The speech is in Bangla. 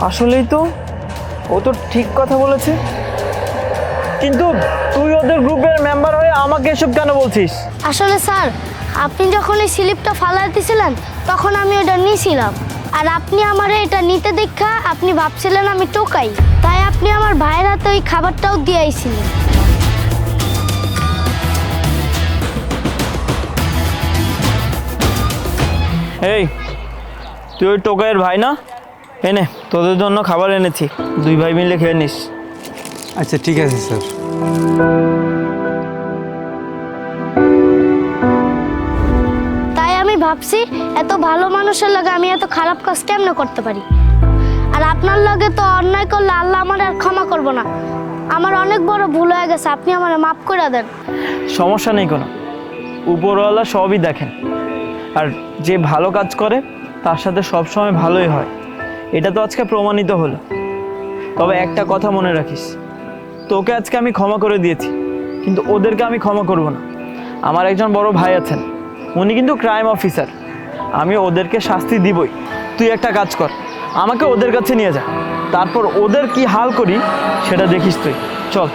আসলেই তো, ও তো ঠিক কথা বলেছে। কিন্তু তুই ওদের গ্রুপের মেম্বার হয়ে আমাকে এসব কেন বলছিস? আসলে স্যার, আপনি যখন এই স্লিপটা ফালাই দিয়েছিলেন তখন আমি ওটা নিয়েছিলাম। আর আপনি আমার এটা নিতে দেখা আপনি ভাবছিলেন আমি টোকাই, তাই আপনি আমার ভাইয়ের হাতে ওই খাবারটাও দিয়ে আইছিলেন। এই, তুই ওই টোকাইয়ের ভাই না? এনে তোদের জন্য খাবার এনেছি, দুই ভাই মিলে খেয়ে নিস। আচ্ছা ঠিক আছে স্যার। তাই আমি ভাবছি এত ভালো মানুষের লগে আমি এত খারাপ কাজ কেমনে করতে পারি। আর আপনার লগে তো অন্যায় করলে আল্লাহ আমার আর ক্ষমা করব না। আমার অনেক বড় ভুল হয়ে গেছে, আপনি আমার মাফ করে দেন। সমস্যা নেই কোনো, উপরওয়ালা সবই দেখেন। আর যে ভালো কাজ করে তার সাথে সবসময় ভালোই হয়, এটা তো আজকে প্রমাণিত হলো। তবে একটা কথা মনে রাখিস, তোকে আজকে আমি ক্ষমা করে দিয়েছি, কিন্তু ওদেরকে আমি ক্ষমা করব না। আমার একজন বড় ভাই আছেন, উনি কিন্তু ক্রাইম অফিসার, আমি ওদেরকে শাস্তি দিবই। তুই একটা কাজ কর, আমাকে ওদের কাছে নিয়ে যা, তারপর ওদের কি হাল করি সেটা দেখিস তুই। চল।